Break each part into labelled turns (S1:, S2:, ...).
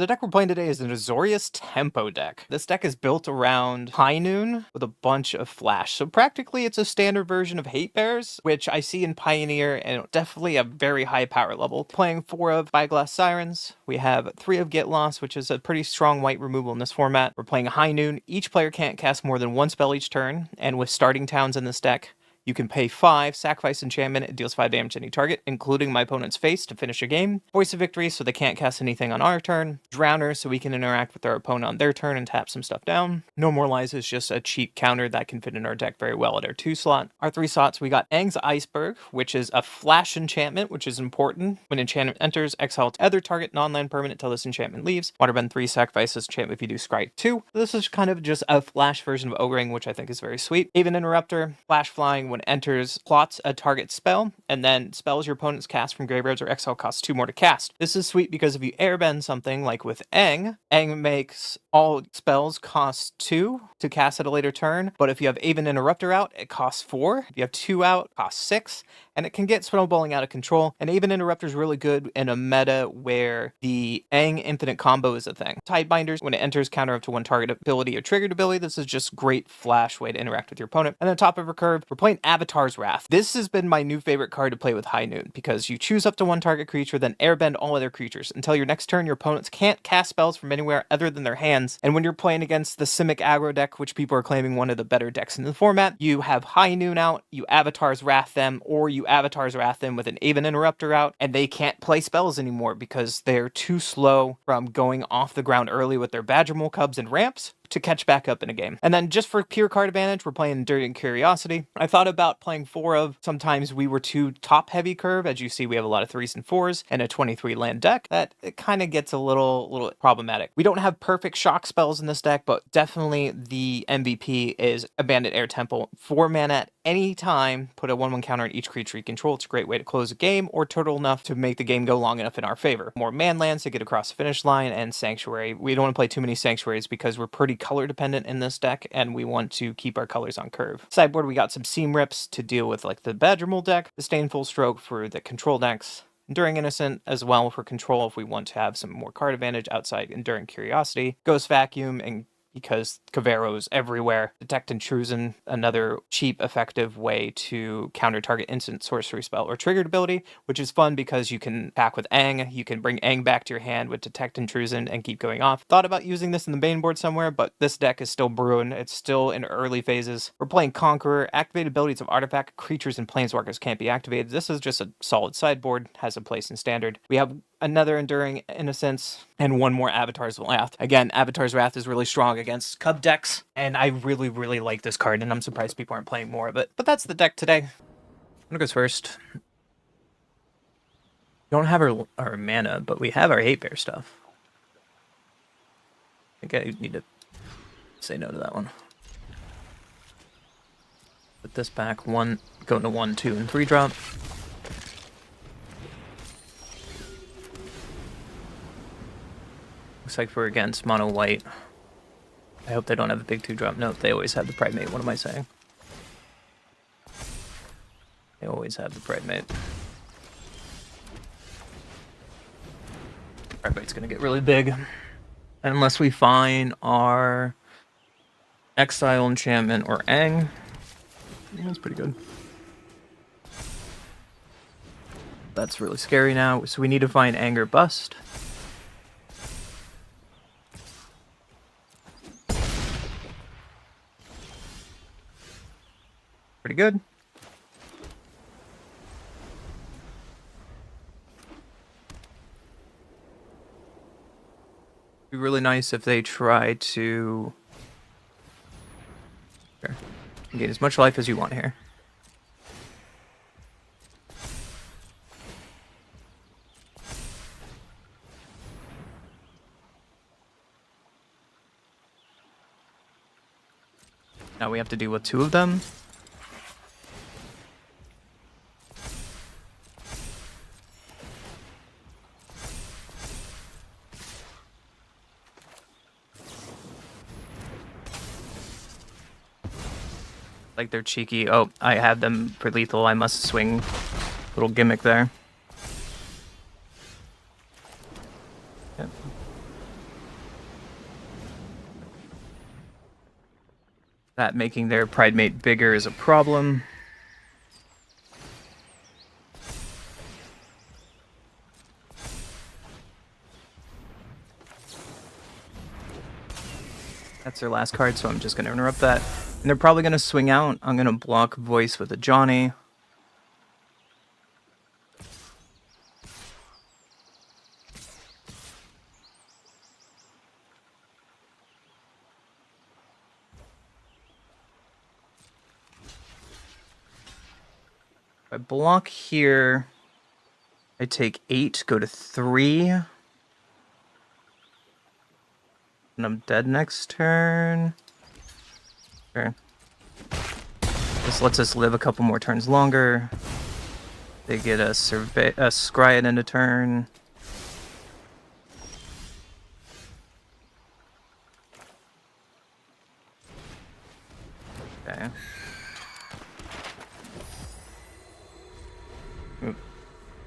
S1: the deck we're playing today is an Azorius Tempo deck. This deck is built around High Noon with a bunch of flash. So practically it's a standard version of Hate Bears, which I see in Pioneer and definitely a very high power level. Playing 4 of Spyglass Sirens. We have 3 of Get Lost, which is a pretty strong white removal in this format. We're playing High Noon. Each player can't cast more than 1 spell each turn, and with starting towns in this deck, you can pay 5, sacrifice enchantment, it deals 5 damage to any target, including my opponent's face to finish a game. Voice of Victory, so they can't cast anything on our turn. Drowner, so we can interact with our opponent on their turn and tap some stuff down. No More Lies is just a cheap counter that can fit in our deck very well at our 2 slot. Our 3 slots, we got Aang's Iceberg, which is a flash enchantment, which is important. When enchantment enters, exile to other target non-land permanent until this enchantment leaves. Waterbend 3, sacrifice this enchantment if you do scry 2. This is kind of just a flash version of Ogring, which I think is very sweet. Haven Interrupter, flash flying when enters, plots a target spell, and then spells your opponent's cast from graveyards or exile costs 2 more to cast. This is sweet because if you airbend something like with Aang makes all spells cost 2 to cast at a later turn, but if you have Haven Interrupter out, it costs 4. If you have 2 out, it costs 6, and it can get snowballing out of control. And Haven Interrupter is really good in a meta where the Aang infinite combo is a thing. Tidebinders, when it enters, counter up to 1 target ability or triggered ability. This is just great flash way to interact with your opponent. And then top of recurve, we're playing Avatar's Wrath. This has been my new favorite card to play with High Noon, because you choose up to 1 target creature, then airbend all other creatures. Until your next turn, your opponents can't cast spells from anywhere other than their hands. And when you're playing against the Simic Aggro deck, which people are claiming one of the better decks in the format, you have High Noon out, you Avatar's Wrath them, or you Avatar's Wrath them with an Haven Interrupter out, and they can't play spells anymore because they're too slow from going off the ground early with their Badgermole Cubs and ramps to catch back up in a game. And then just for pure card advantage, we're playing Enduring Curiosity. I thought about playing 4 of, sometimes we were too top heavy curve. As you see, we have a lot of 3s and 4s and a 23 land deck. That it kind of gets a little problematic. We don't have perfect shock spells in this deck, but definitely the MVP is Abandoned Air Temple. 4 mana at any time, put a 1/1 counter on each creature you control. It's a great way to close a game or turtle enough to make the game go long enough in our favor. More man lands to get across the finish line, and Sanctuary. We don't want to play too many Sanctuaries because we're pretty color dependent in this deck, and we want to keep our colors on curve. Sideboard, we got some Seam Rips to deal with like the Badgermole deck, Disdainful Stroke for the control decks, Enduring Innocent as well for control if we want to have some more card advantage outside Enduring Curiosity, Ghost Vacuum, and because Cavero's everywhere. Detect Intrusion, another cheap, effective way to counter target instant sorcery spell or triggered ability, which is fun because you can attack with Aang. You can bring Aang back to your hand with Detect Intrusion and keep going off. Thought about using this in the main board somewhere, but this deck is still brewing. It's still in early phases. We're playing Conqueror. Activated abilities of artifact, creatures, and planeswalkers can't be activated. This is just a solid sideboard, has a place in standard. We have another Enduring Innocence, and 1 more Avatar's Wrath. Again, Avatar's Wrath is really strong against Cub decks, and I really like this card, and I'm surprised people aren't playing more of it. But that's the deck today. I'm gonna go first. We don't have our mana, but we have our Hate Bear stuff. I think I need to say no to that one. Put this back, go into 1, 2, and 3 drop. Looks like we're against mono white. I hope they don't have a big 2-drop. No, they always have the Primate. What am I saying? They always have the Primate. Primate's gonna get really big. Unless we find our Exile enchantment or Aang. Yeah, that's pretty good. That's really scary now. So we need to find Anger Bust. Pretty good. Be really nice if they try to gain as much life as you want here. Now we have to deal with 2 of them. Like they're cheeky. Oh, I have them for lethal. I must swing. Little gimmick there. Yep. That making their Pride Mate bigger is a problem. That's their last card, so I'm just going to interrupt that. And they're probably going to swing out. I'm going to block Voice with a Johnny. If I block here, I take 8, go to 3. And I'm dead next turn. Sure. This lets us live a couple more turns longer. They get a scry at end of turn. Okay.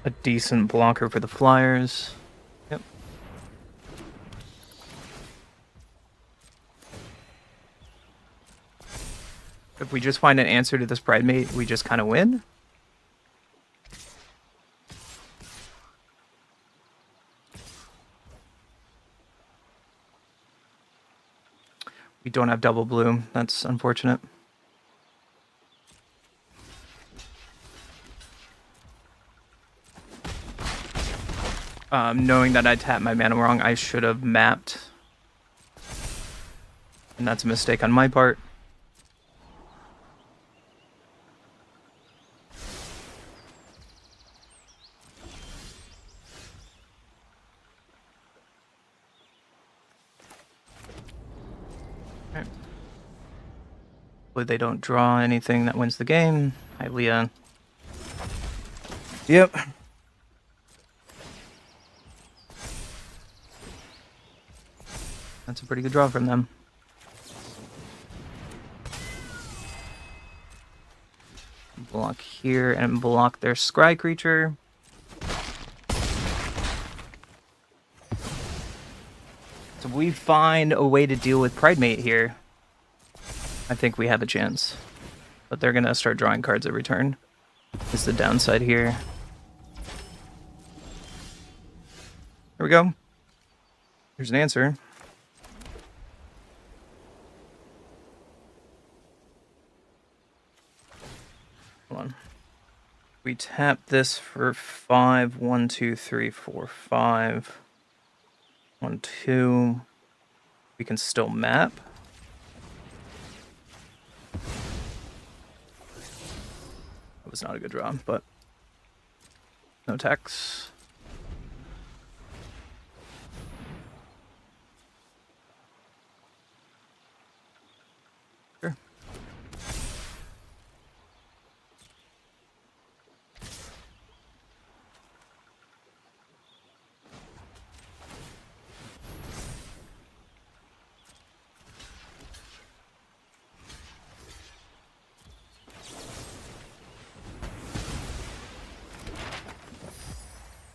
S1: A decent blocker for the Flyers. Yep. If we just find an answer to this Pride Mate, we just kind of win. We don't have double blue. That's unfortunate. Knowing that I tapped my mana wrong, I should have mapped. And that's a mistake on my part. Okay. Hopefully they don't draw anything that wins the game. Hi, Leah. Yep. That's a pretty good draw from them. Block here and block their scry creature. So we find a way to deal with Pride Mate here. I think we have a chance. But they're gonna start drawing cards every turn. Is the downside here. Here we go. Here's an answer. Hold on. We tap this for 5. 1, 2, 3, 4, 5. 1, 2. We can still map. That was not a good draw, but no tax. Sure.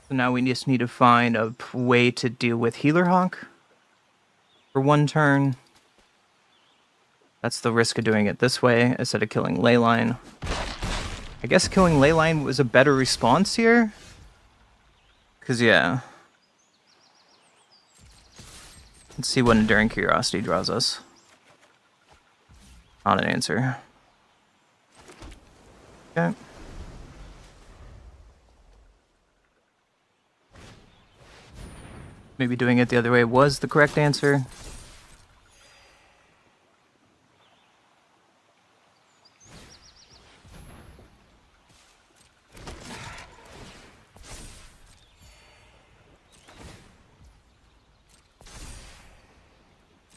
S1: So now we just need to find a way to deal with Healer Hawk for one turn. That's the risk of doing it this way instead of killing Leyline. I guess killing Leyline was a better response here. Because, yeah. Let's see what Enduring Curiosity draws us. Not an answer. Okay. Maybe doing it the other way was the correct answer.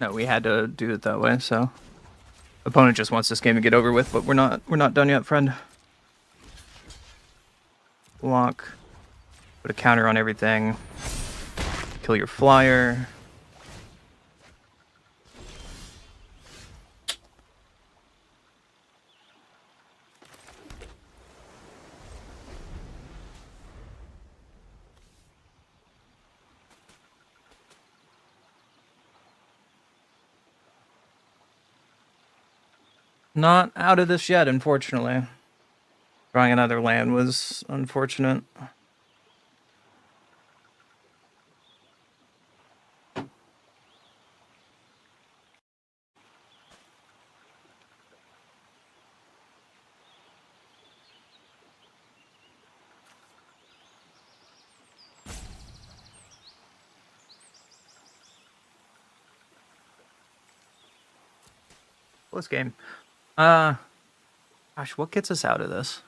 S1: No, we had to do it that way, so opponent just wants this game to get over with, but we're not done yet, friend. Block. Put a counter on everything. Kill your flyer. Not out of this yet, unfortunately. Drawing another land was unfortunate. Close game. Gosh, what gets us out of this?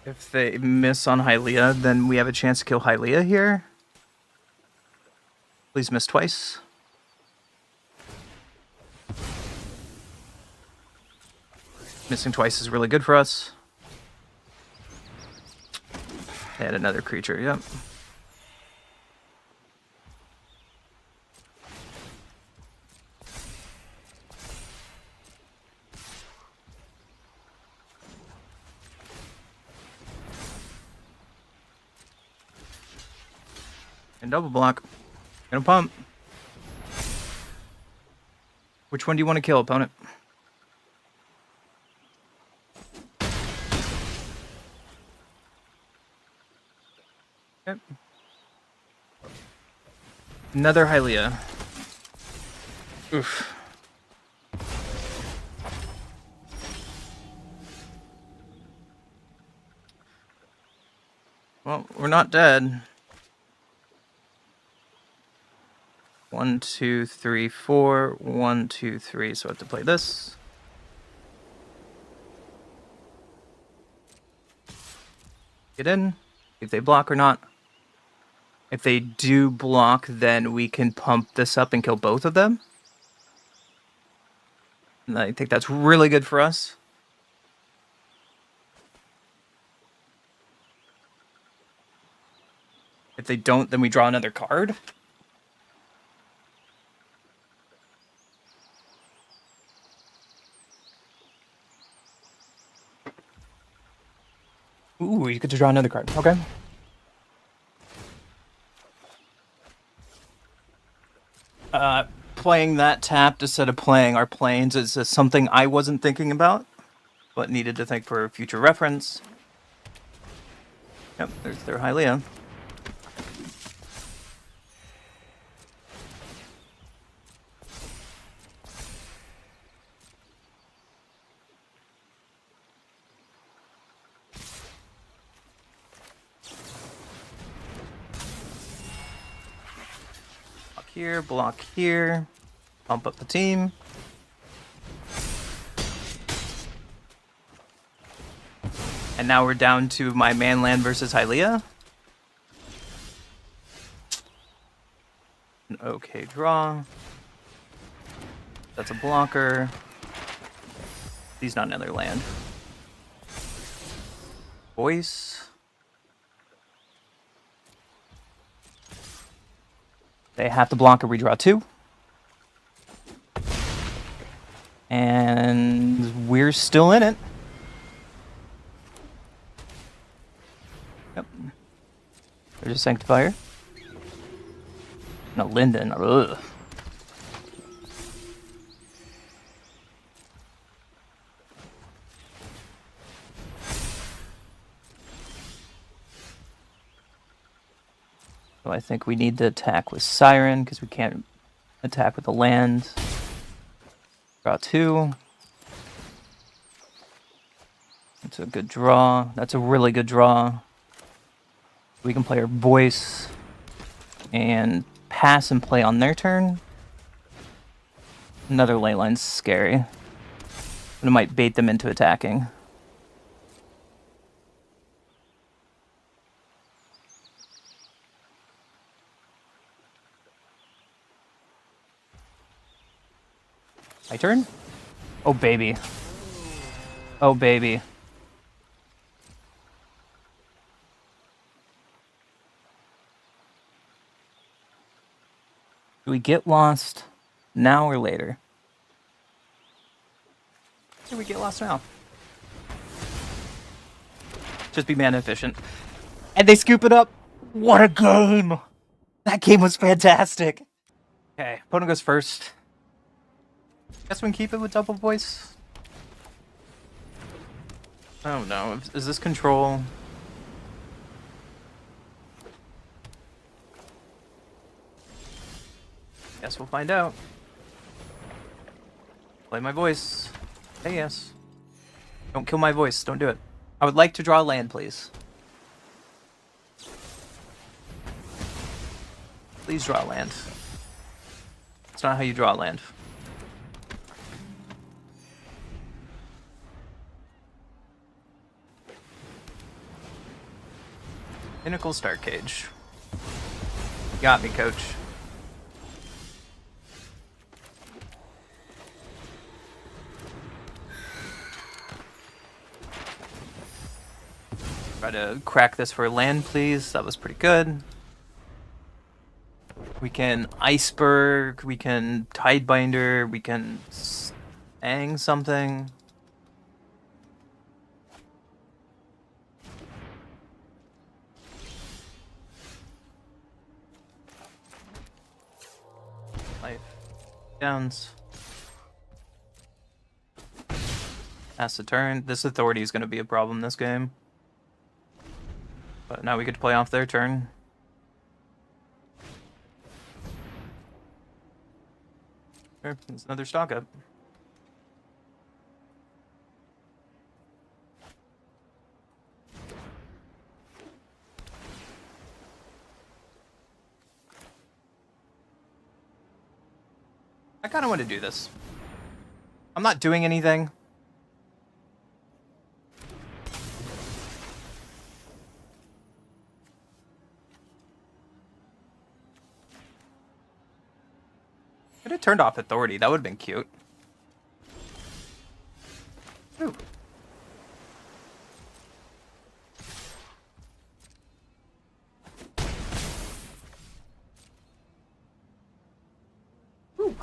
S1: If they miss on Hylia, then we have a chance to kill Hylia here. Please miss twice. Missing twice is really good for us. Add another creature, yep. And double block. Gonna pump. Which one do you want to kill, opponent? Okay. Another Hylia. Oof. Well, we're not dead. 1, 2, 3, 4. 1, 2, 3. So I have to play this. Get in. If they block or not. If they do block, then we can pump this up and kill both of them. And I think that's really good for us. If they don't, then we draw another card. Ooh, you get to draw another card. Okay. Playing that tapped instead of playing our planes is something I wasn't thinking about, but needed to think for future reference. Yep, there's their Hylia. Here, block here, pump up the team. And now we're down to my manland versus Hylia. An okay draw. That's a blocker. He's not another land. Voice. They have to block or redraw 2. And we're still in it. Yep. There's a Sanctifier. No, Linden. Ugh. So I think we need to attack with Siren, because we can't attack with the land. Draw 2. That's a good draw. That's a really good draw. We can play our voice and pass and play on their turn. Another Leyline's scary. But it might bait them into attacking. My turn? Oh, baby. Oh, baby. Do we get lost now or later? Do we get lost now? Just be mana efficient. And they scoop it up. What a game! That game was fantastic. Okay, opponent goes first. Guess we can keep it with double voice. Oh no, is this control? Guess we'll find out. Play my voice. Hey, yes. Don't kill my voice. Don't do it. I would like to draw land, please. Please draw land. That's not how you draw land. Pinnacle Start Cage. You got me, coach. Try to crack this for land, please. That was pretty good. We can Iceberg, we can Tidebinder, we can Ang something. Life. Downs. Pass the turn. This authority is going to be a problem this game. But now we get to play off their turn. Sure, there's another stock up. I kind of want to do this. I'm not doing anything. Could have turned off authority. That would have been cute. Ooh. Ooh.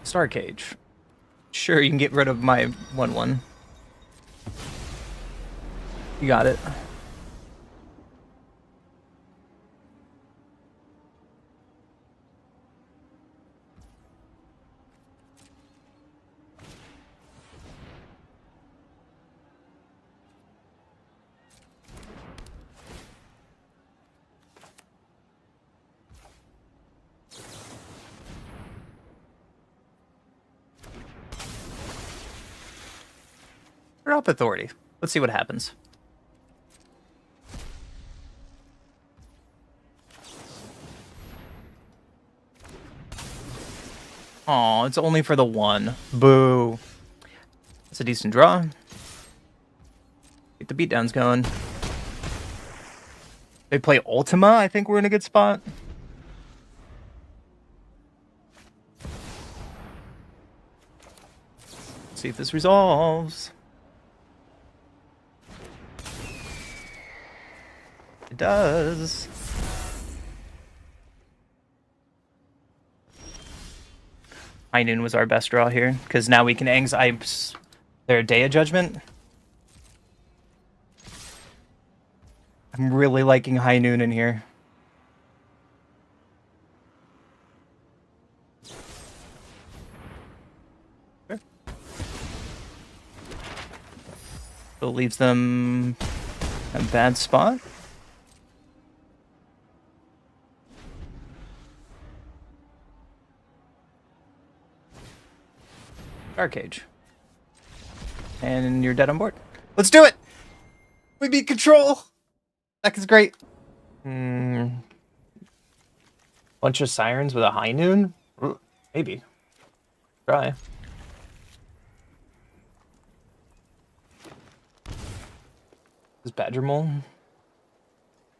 S1: Star Cage. Sure, you can get rid of my 1/1. You got it. Drop authority. Let's see what happens. Aw, it's only for the 1. Boo. It's a decent draw. Get the beatdowns going. They play Ultima. I think we're in a good spot. Let's see if this resolves. It does. High Noon was our best draw here, because now we can Ang's their Day of Judgment. I'm really liking High Noon in here. Sure. So it leaves them a bad spot. Dark Age. And you're dead on board. Let's do it! We beat control! That is great. Bunch of Sirens with a High Noon? Maybe. Try. This Badger Mole.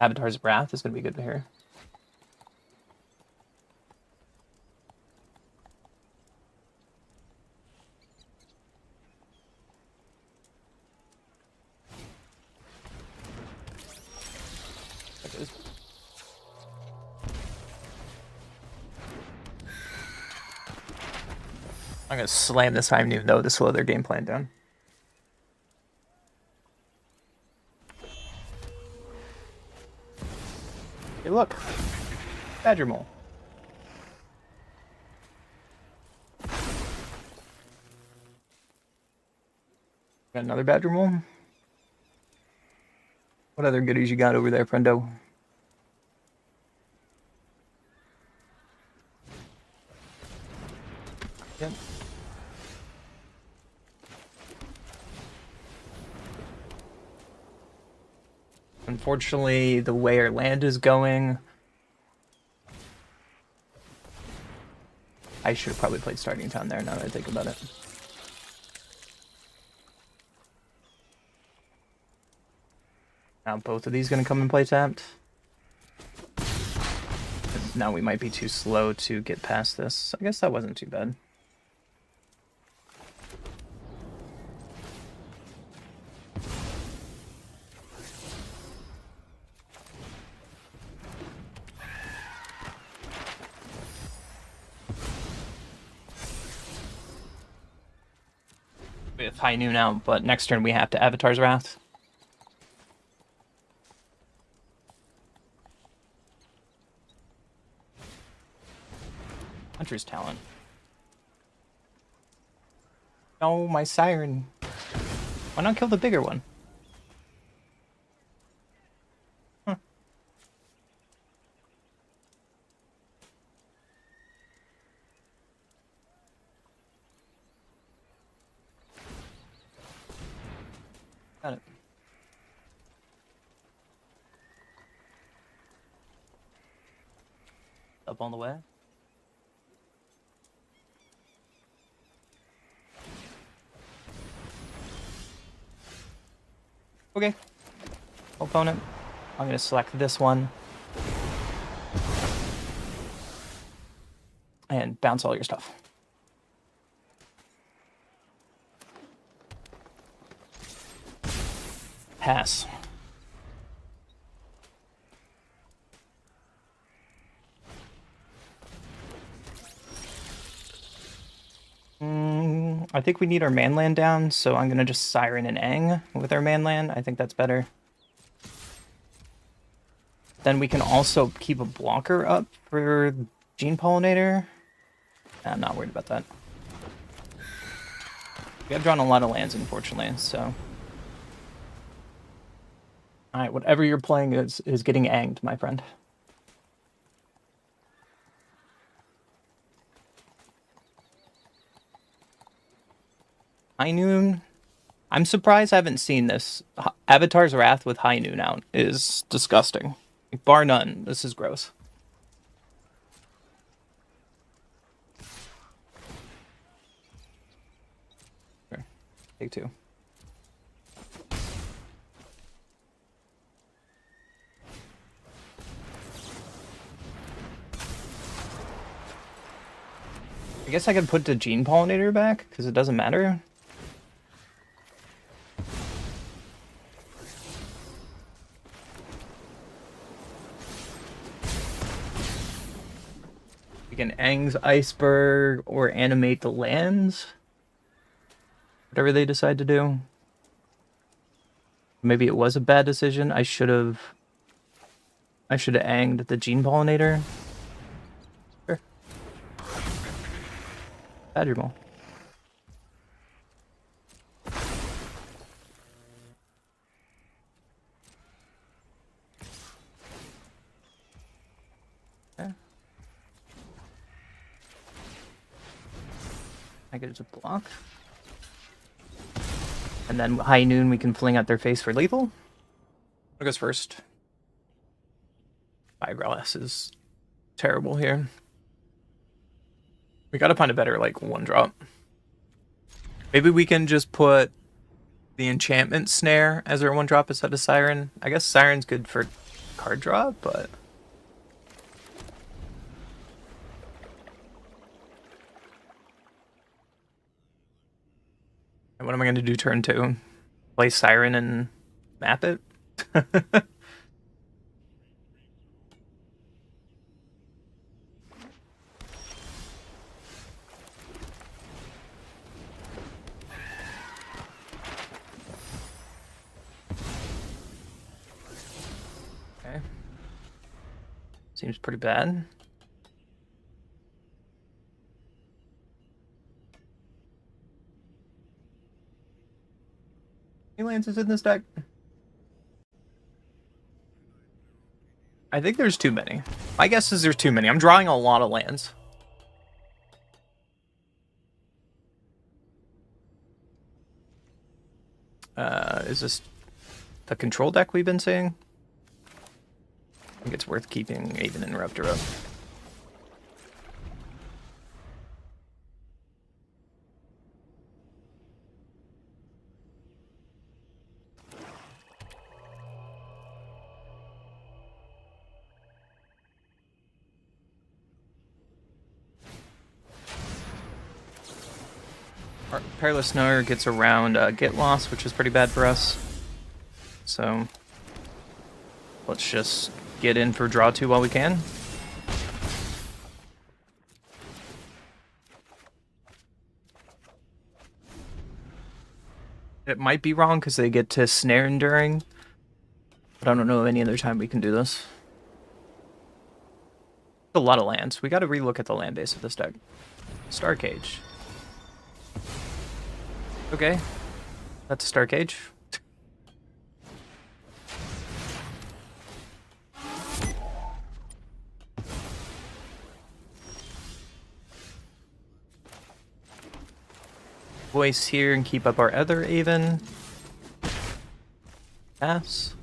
S1: Avatar's Wrath is going to be good to hear. I'm gonna slam this High Noon though to slow their game plan down. Hey, look, Badger Mole. Got another Badger Mole. What other goodies you got over there, friendo? Yep. Unfortunately, the way our land is going, I should have probably played Starting Town there now that I think about it. Now both of these going to come and play tapped. Now we might be too slow to get past this. I guess that wasn't too bad. With High Noon out, but next turn we have to Avatar's Wrath. Hunter's Talent. Oh, my Siren. Why not kill the bigger one? Huh. Got it. Up on the way. Okay. Opponent. I'm going to select this one. And bounce all your stuff. Pass. I think we need our manland down, so I'm going to just Siren and Aang with our manland. I think that's better. Then we can also keep a blocker up for Gene Pollinator. I'm not worried about that. We have drawn a lot of lands, unfortunately, so... Alright, whatever you're playing is getting anged, my friend. High Noon. I'm surprised I haven't seen this. Avatar's Wrath with High Noon out is disgusting. Bar none, this is gross. Sure. Take two. I guess I could put the Gene Pollinator back, because it doesn't matter. We can Aang's Iceberg or animate the lands. Whatever they decide to do. Maybe it was a bad decision. I should have Aanged the Gene Pollinator. Sure. Badger Mole. I get it to block. And then High Noon we can fling at their face for lethal. What goes first? Eyeglass is terrible here. We gotta find a better, like, one drop. Maybe we can just put the enchantment snare as our one drop instead of Siren. I guess Siren's good for card draw, but... What am I going to do turn 2? Play Siren and map it? Seems pretty bad. Any lances in this deck? I think there's too many. My guess is there's too many. I'm drawing a lot of lands. Is this the control deck we've been seeing? I think it's worth keeping Aven Interrupter up. Perilous Snower gets around Get Lost, which is pretty bad for us. So let's just get in for draw 2 while we can. It might be wrong because they get to Snare Enduring, but I don't know any other time we can do this. A lot of lands. We got to relook at the land base of this deck. Star Cage. Okay, that's a Star Cage. Voice here and keep up our other Aven. Pass.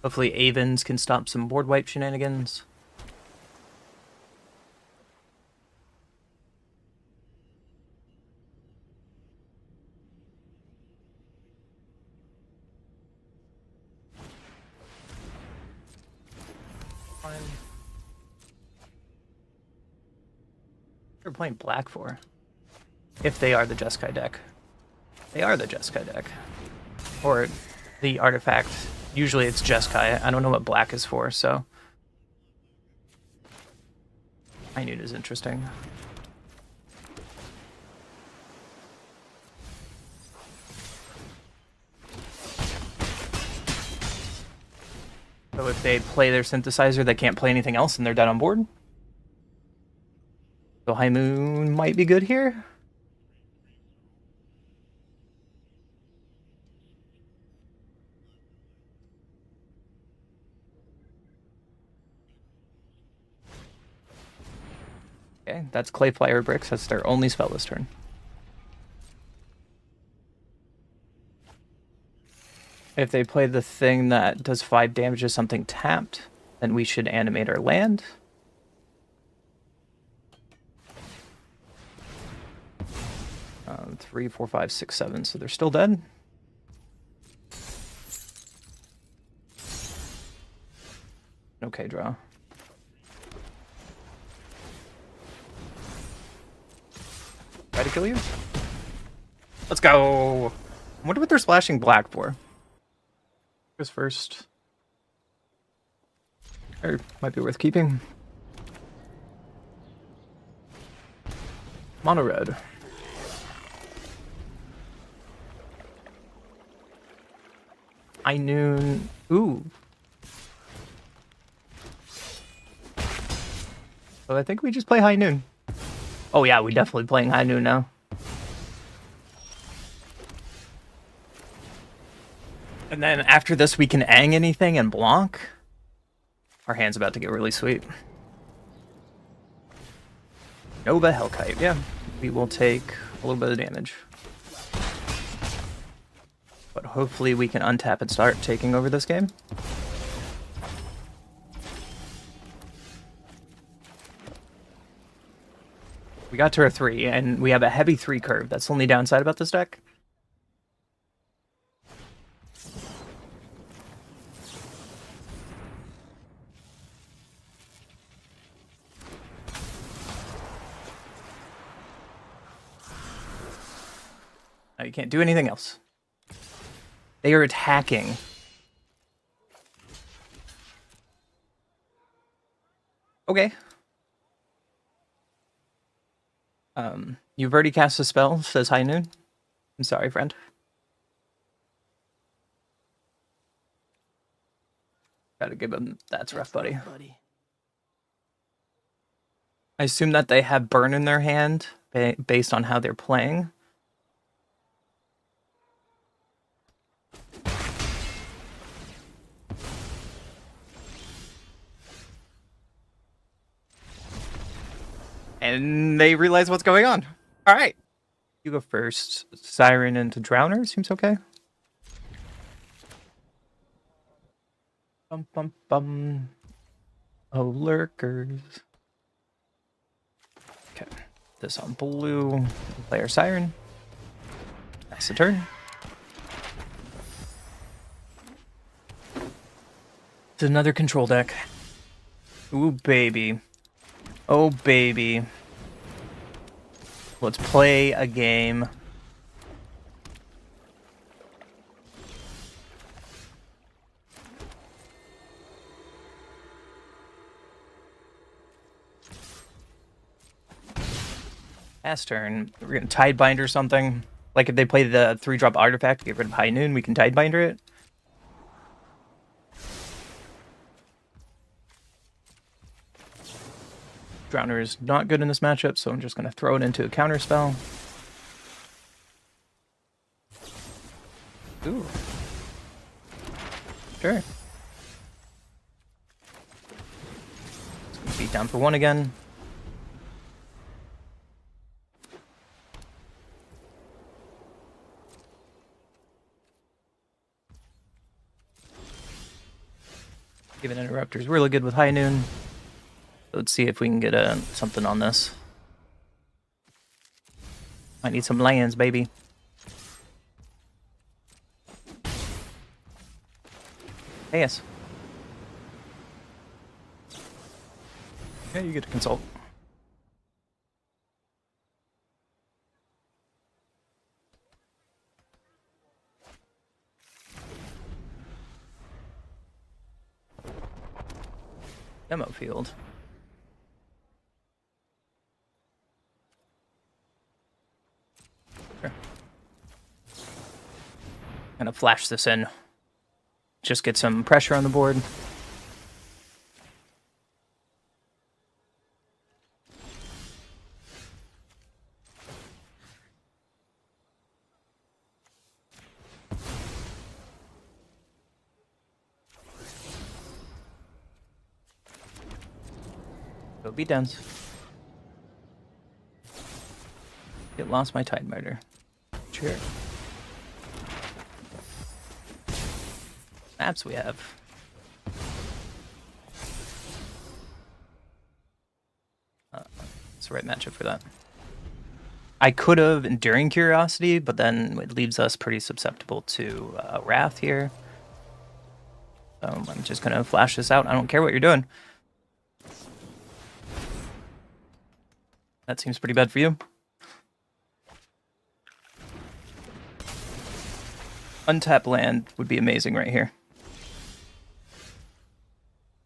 S1: Hopefully Avens can stop some board wipe shenanigans. They're playing black for. If they are the Jeskai deck. They are the Jeskai deck. Or the artifact. Usually it's Jeskai. I don't know what black is for, so. I knew it was interesting. So if they play their synthesizer, they can't play anything else and they're dead on board. So High Moon might be good here. Okay, that's Clay Flyer Bricks. That's their only spell this turn. If they play the thing that does 5 damage to something tapped, then we should animate our land. Three, four, five, six, 7. So they're still dead. Okay, draw. Try to kill you? Let's go! I wonder what they're splashing black for. Goes first. Or might be worth keeping. Mono red. High Noon. Ooh. So I think we just play High Noon. Oh yeah, we definitely playing High Noon now. And then after this we can Ang anything and block. Our hand's about to get really sweet. Nova Hellkite, yeah. We will take a little bit of damage. But hopefully we can untap and start taking over this game. We got to our 3, and we have a heavy 3 curve. That's the only downside about this deck. Now you can't do anything else. They are attacking. Okay. You've already cast a spell, says High Noon. I'm sorry, friend. Gotta give him... That's rough, buddy. I assume that they have burn in their hand based on how they're playing. And they realize what's going on. All right. You go first. Siren into Drowner seems okay. Bum, bum, bum. Oh, lurkers. Okay. This on blue. Player Siren. That's the turn. It's another control deck. Ooh, baby. Oh, baby. Let's play a game. Last turn. We're going to Tidebind or something. Like if they play the 3-drop artifact, get rid of High Noon, we can Tidebinder it. Drowner is not good in this matchup, so I'm just going to throw it into a counter spell. Ooh. Sure. It's going to beat down for 1 again. Given Interruptor is really good with High Noon. Let's see if we can get something on this. I need some lands, baby. Hey, yes. Yeah, you get to consult. Demo field. Sure. Gonna flash this in. Just get some pressure on the board. Go beatdowns. It lost my Tidebiter. Sure. Maps we have. It's the right matchup for that. I could have Enduring Curiosity, but then it leaves us pretty susceptible to Wrath here. So I'm just going to flash this out. I don't care what you're doing. That seems pretty bad for you. Untap land would be amazing right here.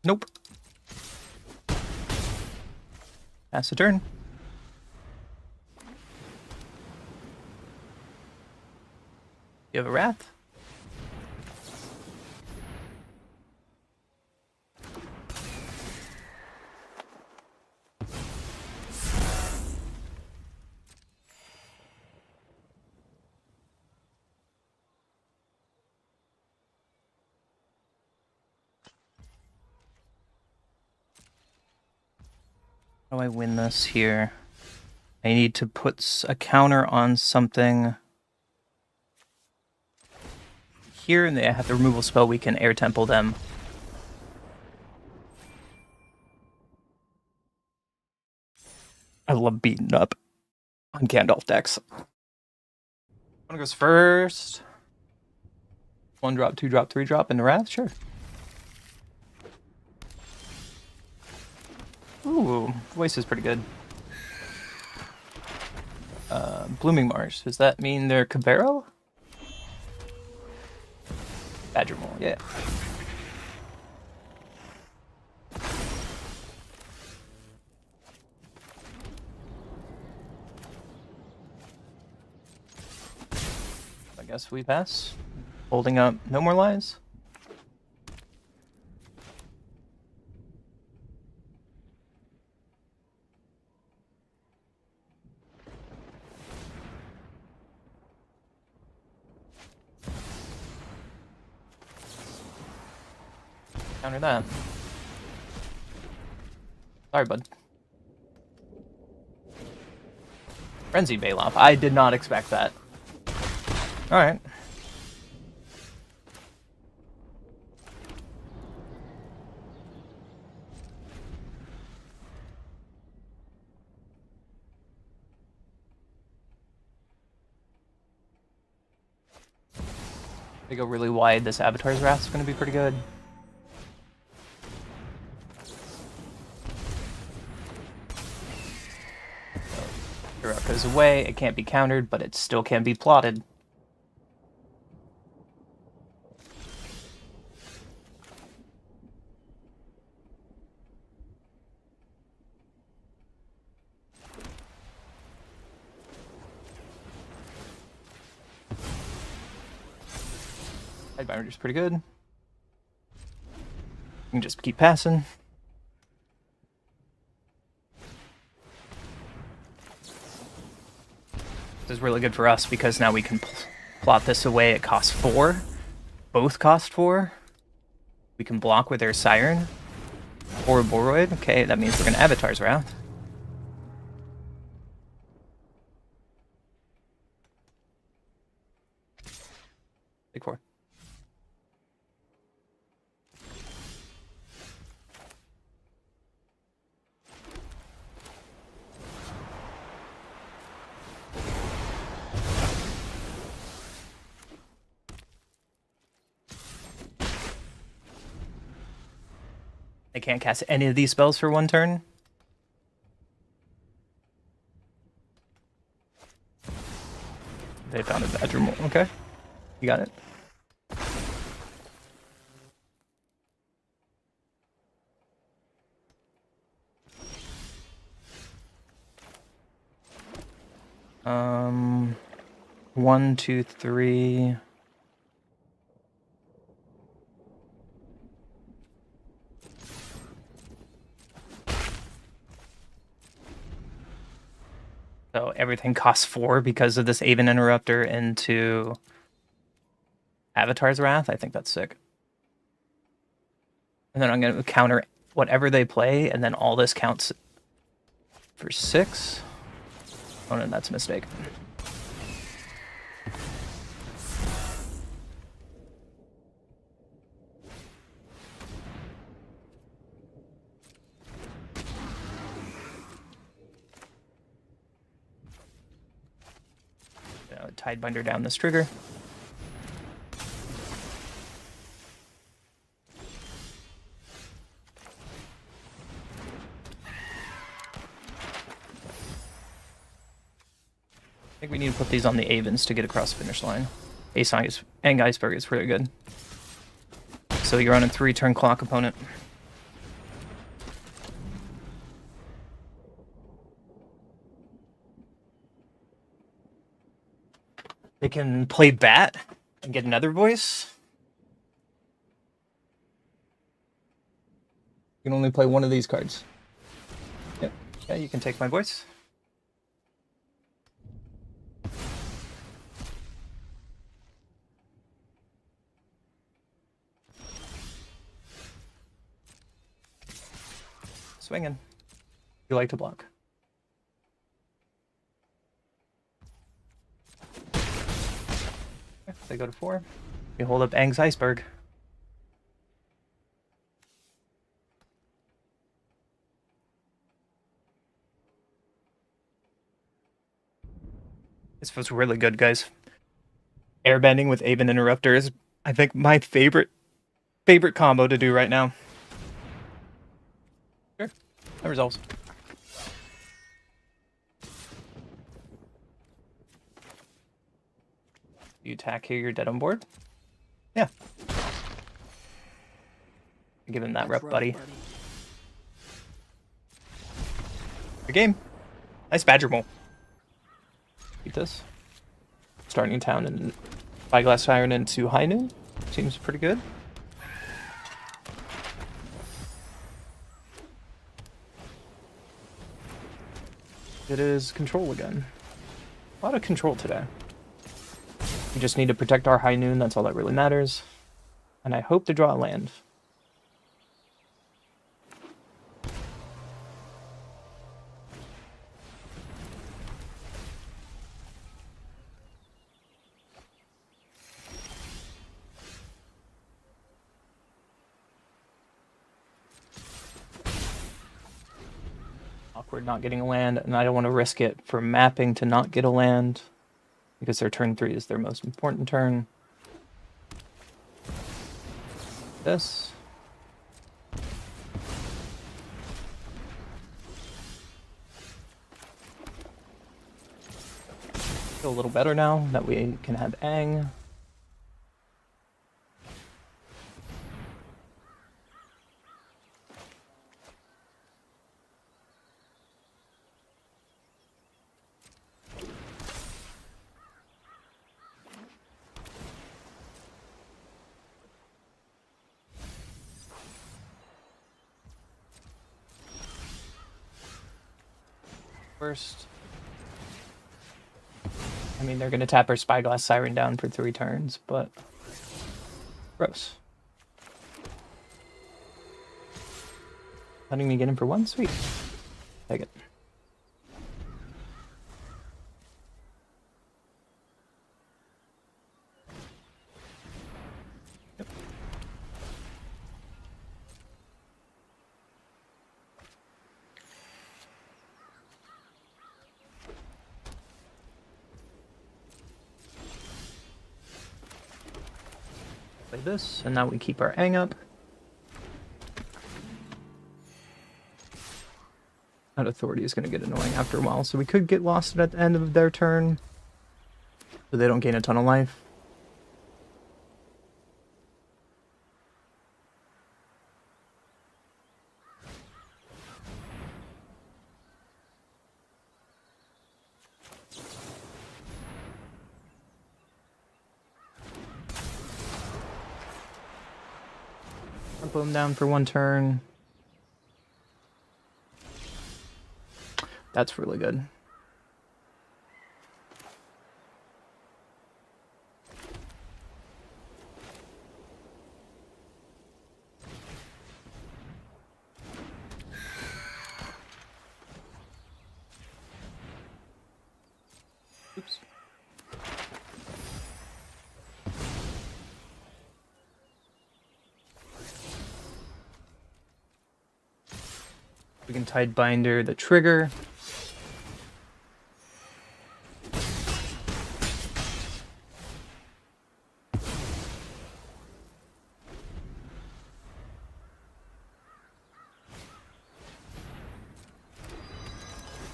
S1: Nope. Pass the turn. You have a Wrath? How do I win this here? I need to put a counter on something here, and they have the removal spell. We can Air Temple them. I love beating up on Gandalf decks. One goes first. 1 drop, 2 drop, 3 drop, and the Wrath? Sure. Ooh, voice is pretty good. Blooming Marsh. Does that mean they're Cabero? Badger Mole, yeah. I guess we pass. Holding up no more lies. Counter that. Sorry, bud. Frenzy Bailoff. I did not expect that. Alright. They go really wide. This Avatar's Wrath is going to be pretty good. Hero goes away. It can't be countered, but it still can be plotted. Sidebinder's pretty good. You can just keep passing. This is really good for us because now we can plot this away. It costs 4. Both cost 4. We can block with their Siren or Boroid. Okay, that means we're going to Avatar's Wrath. Take 4. They can't cast any of these spells for 1 turn. They found a Badger Mole. Okay. You got it. One, two, three. So everything costs 4 because of this Aven Interrupter into Avatar's Wrath. I think that's sick. And then I'm going to counter whatever they play, and then all this counts for 6. Oh no, that's a mistake. Tidebinder down this trigger. I think we need to put these on the Avens to get across the finish line. Ace and Iceberg is pretty good. So you're on a 3-turn clock opponent. They can play Bat and get another voice. You can only play one of these cards. Yep. Yeah, you can take my voice. Swinging. You like to block. They go to 4. We hold up Aang's Iceberg. This feels really good, guys. Airbending with Aven Interrupter is, I think, my favorite combo to do right now. Sure, that resolves. You attack here, you're dead on board? Yeah. Give him that rep, buddy. Good game. Nice Badger Mole. Beat this. Starting town and Spyglass Siren into High Noon. Seems pretty good. It is control again. A lot of control today. We just need to protect our High Noon, that's all that really matters. And I hope to draw a land. We're not getting a land, and I don't want to risk it for mapping to not get a land, because their turn 3 is their most important turn. This. Feel a little better now that we can have Aang. First. I mean, they're going to tap our Spyglass Siren down for 3 turns, but gross. Letting me get him for 1? Sweet. Take it. Yep. Play this, and now we keep our Aang up. That authority is going to get annoying after a while, so we could get lost at the end of their turn, so they don't gain a ton of life. Put him down for 1 turn. That's really good. Oops. We can Tidebinder the trigger.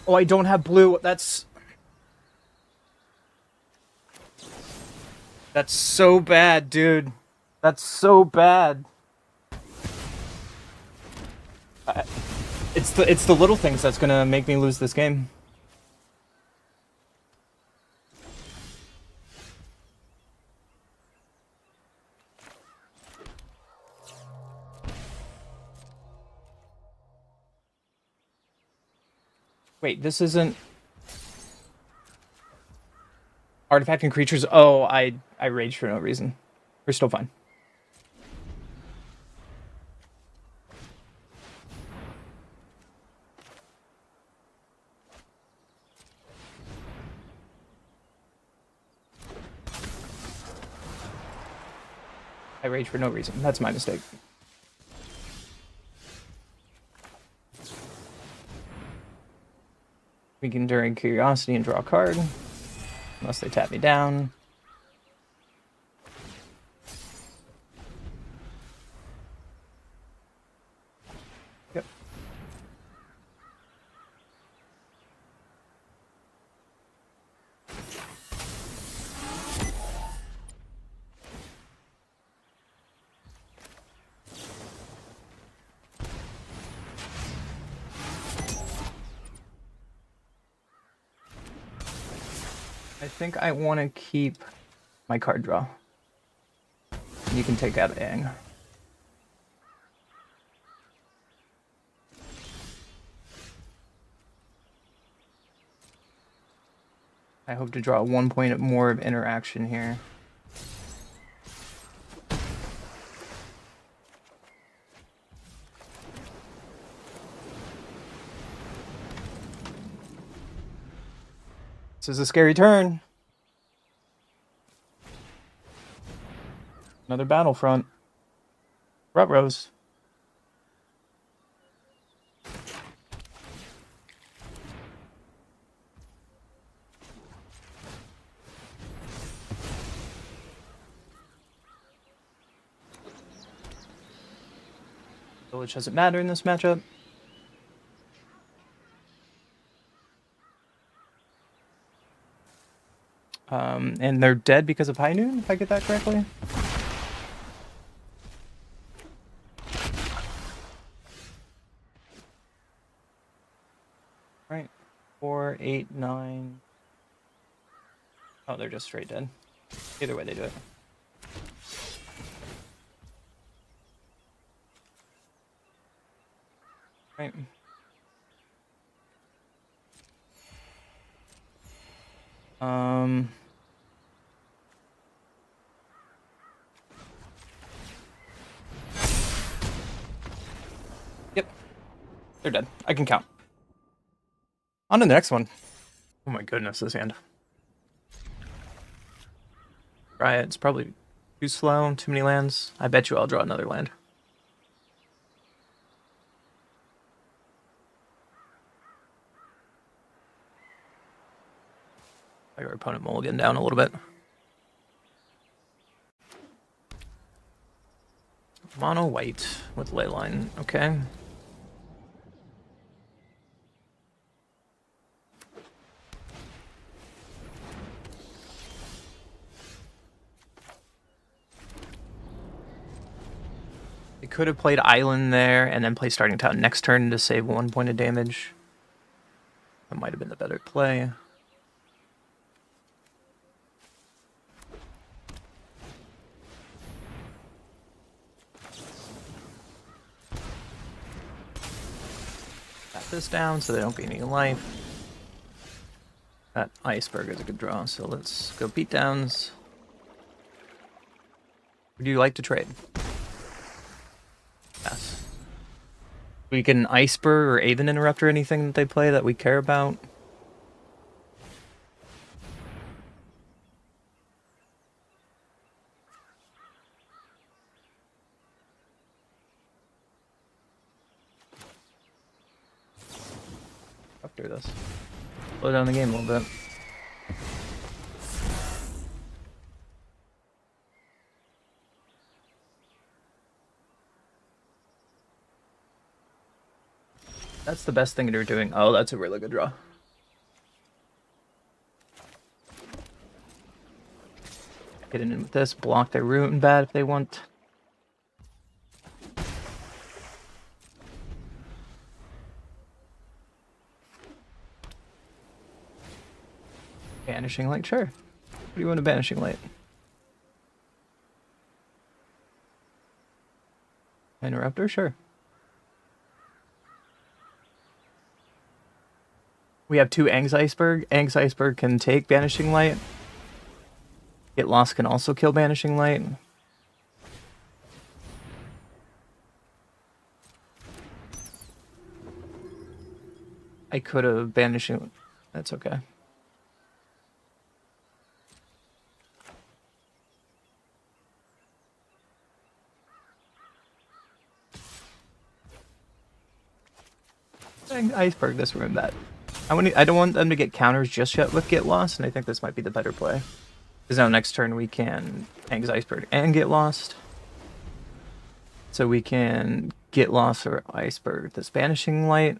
S1: Oh, I don't have blue. That's so bad, dude. That's so bad. It's the little things that's gonna make me lose this game. Wait, this isn't artifact and creatures. Oh, I raged for no reason. We're still fine. I rage for no reason. That's my mistake. We can during Curiosity and draw a card. Unless they tap me down. Yep. I think I want to keep my card draw. You can take out Aang. I hope to draw 1 point more of interaction here. This is a scary turn. Another Battlefront. Rutrows. Village doesn't matter in this matchup. And they're dead because of High Noon, if I get that correctly. Right. 4, 8, 9. Oh, they're just straight dead. Either way they do it. Right. Yep. They're dead. I can count. On to the next one. Oh my goodness, this hand. Right, it's probably too slow, too many lands. I bet you I'll draw another land. Like our opponent mulligan down a little bit. Mono white with Leyline, okay. They could have played Island there and then play Starting Town next turn to save 1 point of damage. That might have been the better play. Tap this down so they don't gain any life. That Iceberg is a good draw, so let's go beatdowns. Would you like to trade? Yes. We can Iceberg or Aven Interrupt or anything that they play that we care about. After this. Slow down the game a little bit. That's the best thing they're doing. Oh, that's a really good draw. Get in with this, block their root and bad if they want. Banishing Light, sure. What do you want a Banishing Light? Interrupter, sure. We have 2 Ang's Iceberg. Ang's Iceberg can take Banishing Light. Get Lost can also kill Banishing Light. I could have Banishing... That's okay. Iceberg this room that. I don't want them to get counters just yet with Get Lost, and I think this might be the better play. Because now next turn we can Ang's Iceberg and Get Lost. So we can Get Lost or Iceberg this Banishing Light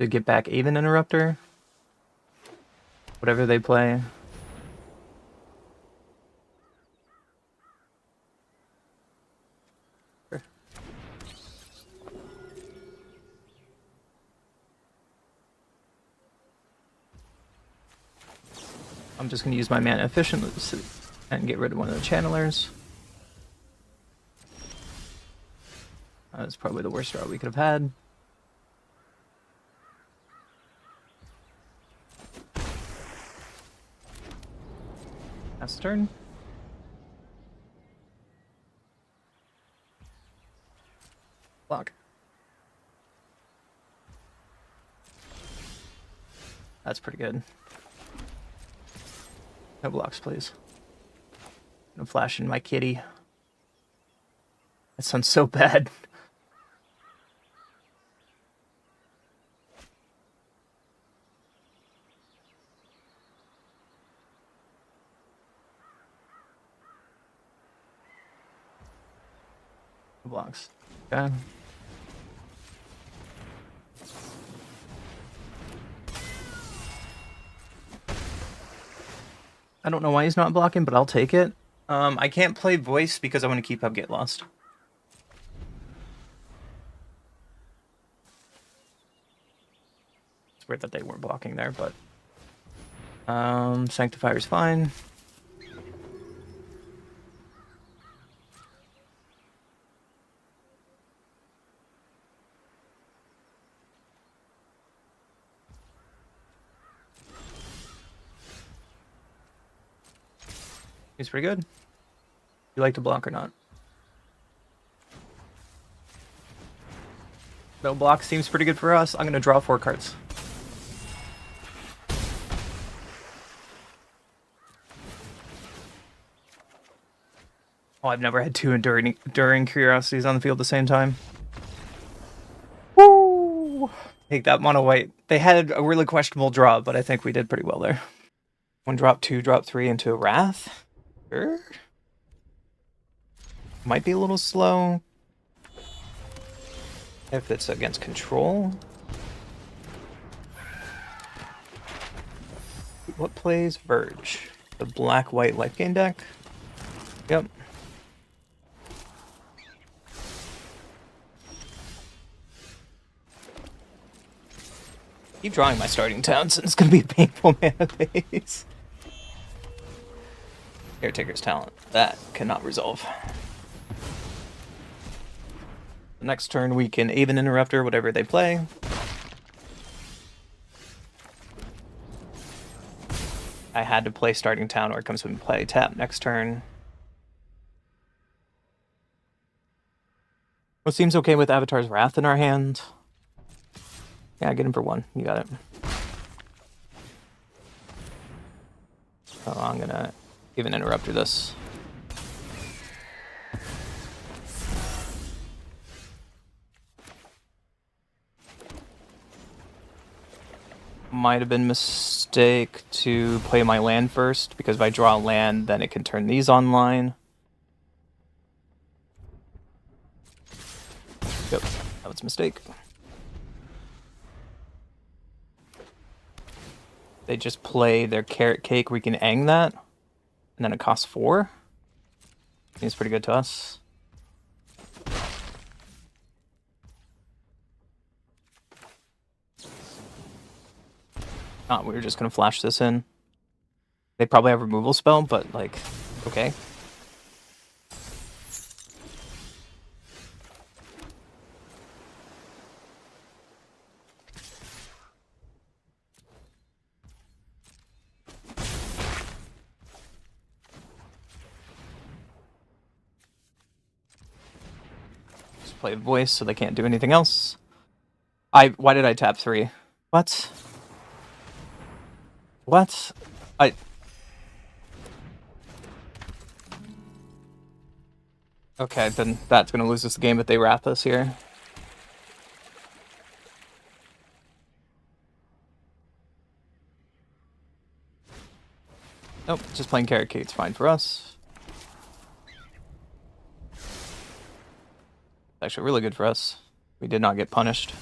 S1: to get back Aven Interrupter. Whatever they play. Sure. I'm just going to use my mana efficiently and get rid of one of the channelers. That's probably the worst draw we could have had. Last turn. Block. That's pretty good. No blocks, please. No flash in my kitty. That sounds so bad. No blocks. Okay. I don't know why he's not blocking, but I'll take it. I can't play voice because I want to keep up Get Lost. It's weird that they weren't blocking there, but Sanctifier's fine. He's pretty good. You like to block or not? No block seems pretty good for us. I'm going to draw 4 cards. Oh, I've never had 2 enduring curiosities on the field at the same time. Woo! Take that mono white. They had a really questionable draw, but I think we did pretty well there. 1 drop, 2 drop, 3 into a Wrath. Sure. Might be a little slow. If it's against control. What plays Verge? The black-white Lifegain deck? Yep. Keep drawing my starting towns, and it's going to be a painful mana base. Caretaker's Talent. That cannot resolve. The next turn we can Aven Interrupter, whatever they play. I had to play starting town or it comes from play. Tap next turn. What seems okay with Avatar's Wrath in our hand? Yeah, get him for 1. You got it. So I'm gonna even interrupter this. Might have been a mistake to play my land first, because if I draw a land, then it can turn these online. Yep, that was a mistake. They just play their Carrot Cake, we can Ang that, and then it costs 4. Seems pretty good to us. We were just gonna flash this in. They probably have removal spell, but like, okay. Just play voice so they can't do anything else. Why did I tap 3? What? What? Okay, then that's gonna lose us the game if they wrath us here. Nope, just playing Carrot Cake's fine for us. Actually really good for us. We did not get punished.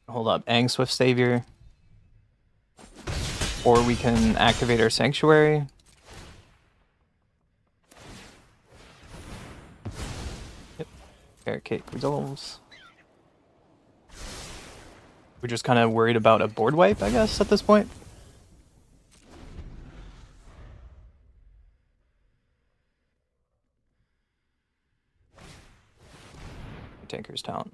S1: Hold up, Aang Swift Savior. Or we can activate our Sanctuary. Yep, Carrot Cake resolves. We're just kind of worried about a board wipe, I guess, at this point. Tinker's Talent.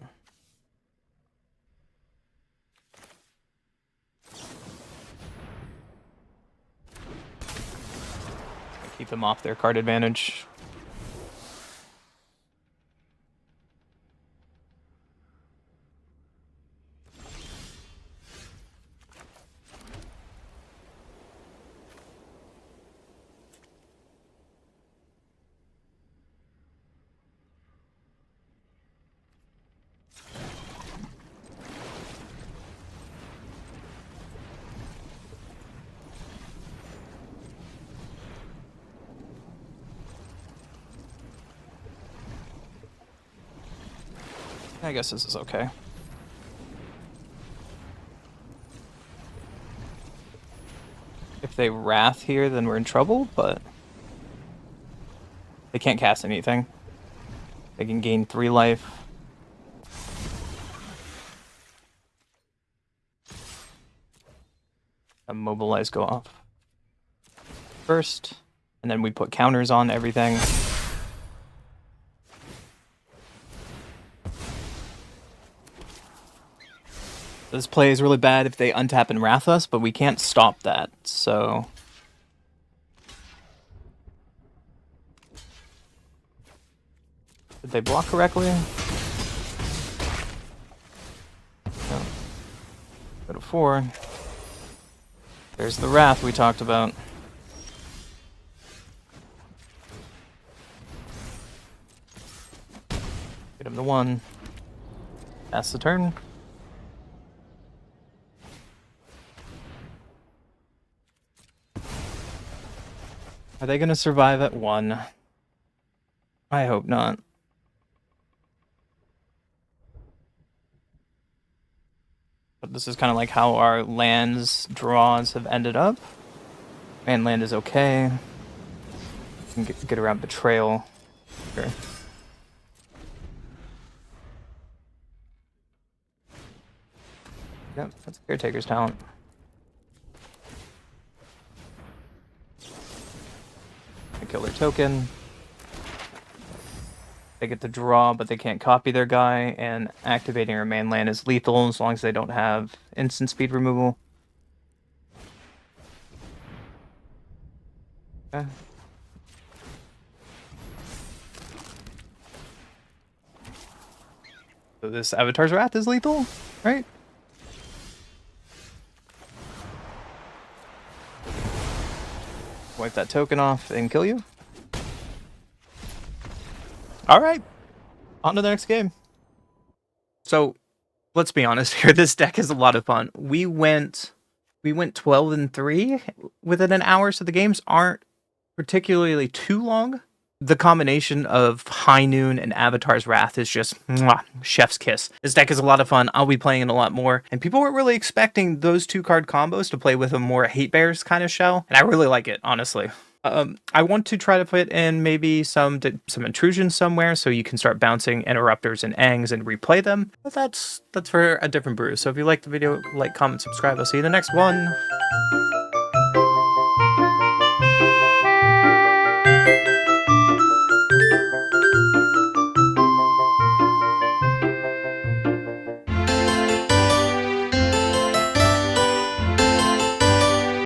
S1: Keep them off their card advantage. I guess this is okay. If they Wrath here, then we're in trouble, but they can't cast anything. They can gain 3 life. Immobilize go off first, and then we put counters on everything. This play is really bad if they untap and Wrath us, but we can't stop that, so... Did they block correctly? No. Go to 4. There's the Wrath we talked about. Get him to 1. That's the turn. Are they going to survive at 1? I hope not. But this is kind of like how our lands draws have ended up. And land is okay. We can get around Betrayal. Sure. Yep, that's Caretaker's talent. They kill their token. They get to draw, but they can't copy their guy, and activating our main land is lethal as long as they don't have instant speed removal. Okay. So this Avatar's Wrath is lethal, right? Wipe that token off and kill you. All right, on to the next game. So, let's be honest here. This deck is a lot of fun. We went 12-3 within an hour, so the games aren't particularly too long. The combination of High Noon and Avatar's Wrath is just mwah, chef's kiss. This deck is a lot of fun. I'll be playing it a lot more, and people weren't really expecting those 2-card combos to play with a more Hate Bears kind of shell, and I really like it, honestly. I want to try to put in maybe some intrusions somewhere so you can start bouncing interrupters and angs and replay them. But that's for a different brew. So if you liked the video, like, comment, subscribe. I'll see you in the next one.